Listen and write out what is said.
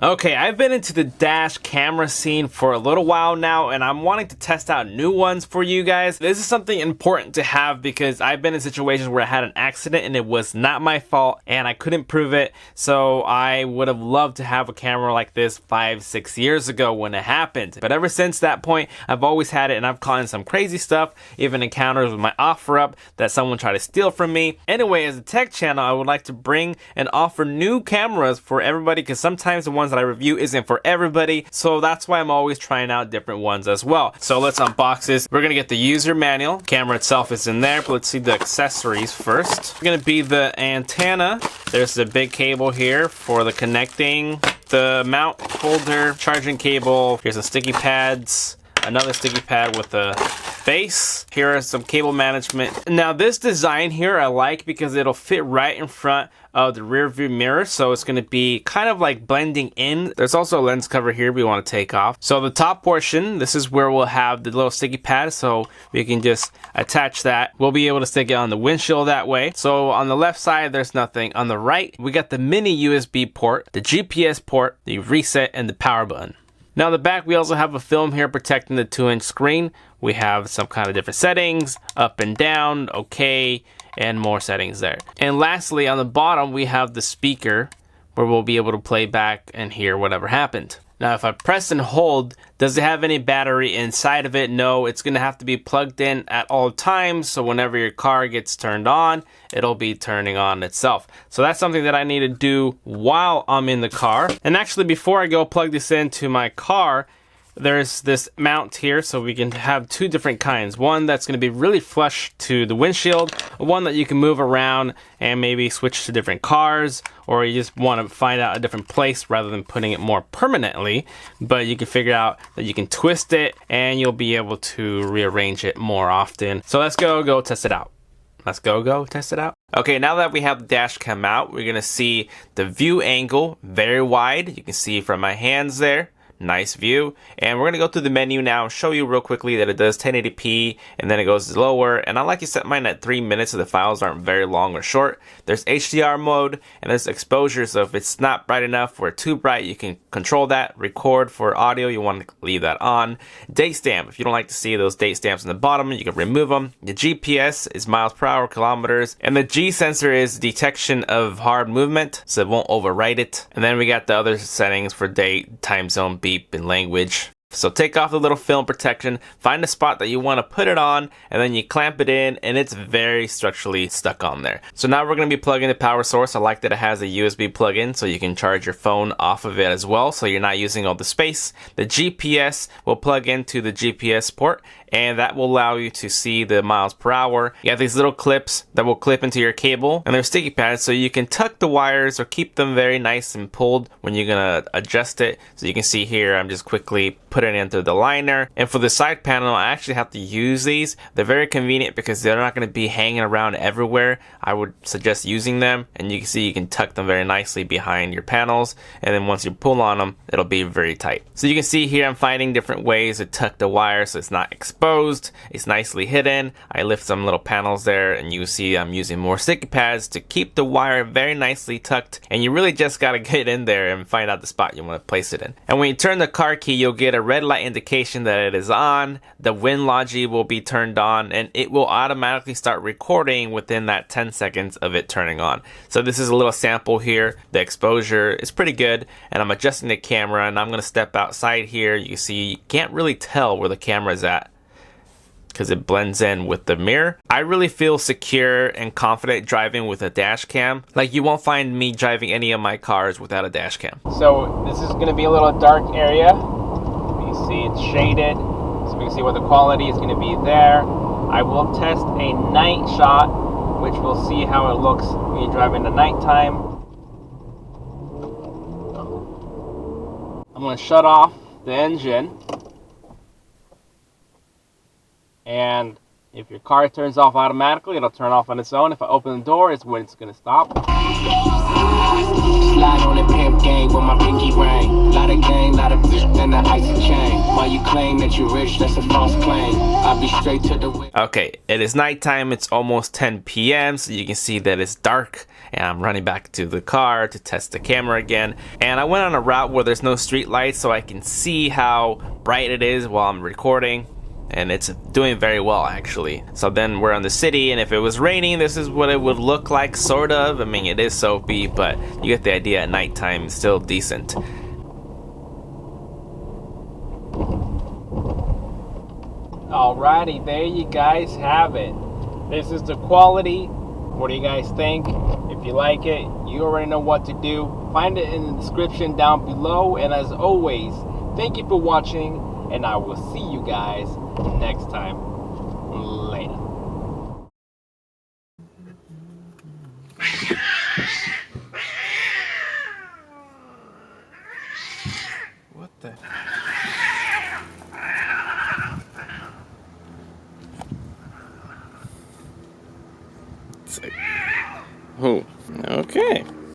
Okay, I've been into the dash camera scene for a little while now, and I'm wanting to test out new ones for you guys. This is something important to have because I've been in situations where I had an accident and it was not my fault and I couldn't prove it. So I would have loved to have a camera like this 5-6 years ago when it happened. But ever since that point, I've always had it, and I've caught in some crazy stuff, even encounters with my OfferUp that someone tried to steal from me. Anyway, as a tech channel, I would like to bring and offer new cameras for everybody, because sometimes the ones that I review isn't for everybody, so that's why I'm always trying out different ones as well. So let's unbox this. We're gonna get the user manual. Camera itself is in there, but let's see the accessories first. It's gonna be the antenna. There's the big cable here for the connecting, the mount holder, charging cable. Here's the sticky pads, another sticky pad with a base. Here are some cable management. Now this design here I like because it'll fit right in front of the rear view mirror, so it's going to be kind of like blending in. There's also a lens cover here we want to take off. So the top portion, this is where we'll have the little sticky pad, so we can just attach that. We'll be able to stick it on the windshield that way. So on the left side there's nothing. On the right we got the mini USB port, the GPS port, the reset, and the power button. Now in the back we also have a film here protecting the 2-inch screen. We have some kind of different settings, up and down, okay, and more settings there. And lastly, on the bottom we have the speaker where we'll be able to play back and hear whatever happened. Now if I press and hold, does it have any battery inside of it? No, it's gonna have to be plugged in at all times, so whenever your car gets turned on, it'll be turning on itself. So that's something that I need to do while I'm in the car. And actually before I go plug this into my car, there's this mount here, so we can have two different kinds. One that's going to be really flush to the windshield, one that you can move around and maybe switch to different cars, or you just want to find out a different place rather than putting it more permanently. But you can figure out that you can twist it and you'll be able to rearrange it more often. So let's go test it out. Let's go test it out. Okay, now that we have the dash cam out, we're going to see the view angle very wide. You can see from my hands there. Nice view. And we're gonna go through the menu now and show you real quickly that it does 1080p and then it goes lower. And I like to set mine at 3 minutes so the files aren't very long or short. There's HDR mode and there's exposure, so if it's not bright enough or too bright, you can control that. Record for audio, you want to leave that on. Date stamp, if you don't like to see those date stamps in the bottom, you can remove them. The GPS is miles per hour, kilometers, and the G sensor is detection of hard movement, so it won't overwrite it. And then we got the other settings for date, time zone, beep, and language. So take off the little film protection, find a spot that you want to put it on, and then you clamp it in, and it's very structurally stuck on there. So now we're going to be plugging the power source. I like that it has a USB plug-in, so you can charge your phone off of it as well, so you're not using all the space. The GPS will plug into the GPS port, and that will allow you to see the miles per hour. You have these little clips that will clip into your cable, and they're sticky pads, so you can tuck the wires or keep them very nice and pulled when you're gonna adjust it. So you can see here, I'm just quickly putting it into the liner. And for the side panel, I actually have to use these. They're very convenient because they're not gonna be hanging around everywhere. I would suggest using them, and you can see you can tuck them very nicely behind your panels, and then once you pull on them, it'll be very tight. So you can see here, I'm finding different ways to tuck the wire so it's not exposed, it's nicely hidden. I lift some little panels there, and you see I'm using more sticky pads to keep the wire very nicely tucked, and you really just gotta get in there and find out the spot you want to place it in. And when you turn the car key, you'll get a red light indication that it is on. The WINNLOGY will be turned on, and it will automatically start recording within that 10 seconds of it turning on. So this is a little sample here. The exposure is pretty good, and I'm adjusting the camera, and I'm gonna step outside here. You see, you can't really tell where the camera is at because it blends in with the mirror. I really feel secure and confident driving with a dash cam. Like, you won't find me driving any of my cars without a dash cam. So this is gonna be a little dark area. You see it's shaded, so we can see what the quality is gonna be there. I will test a night shot, which we'll see how it looks when you drive in the nighttime. I'm gonna shut off the engine. And if your car turns off automatically, it'll turn off on its own. If I open the door, it's when it's gonna stop. Slide on the pimp gang with my pinky ring. Lot of gang, lot of bitch, and the icy chain. While you claim that you're rich, that's a false claim. I'll be straight to the. Okay, it is nighttime. It's almost 10 p.m. so you can see that it's dark and I'm running back to the car to test the camera again. And I went on a route where there's no street lights, so I can see how bright it is while I'm recording. And it's doing very well, actually. So then we're on the city, and if it was raining, this is what it would look like, sort of. I mean, it is soapy, but you get the idea. At nighttime, it's still decent. Alrighty, there you guys have it. This is the quality. What do you guys think? If you like it, you already know what to do. Find it in the description down below. And as always, thank you for watching, and I will see you guys next time. Later. What the?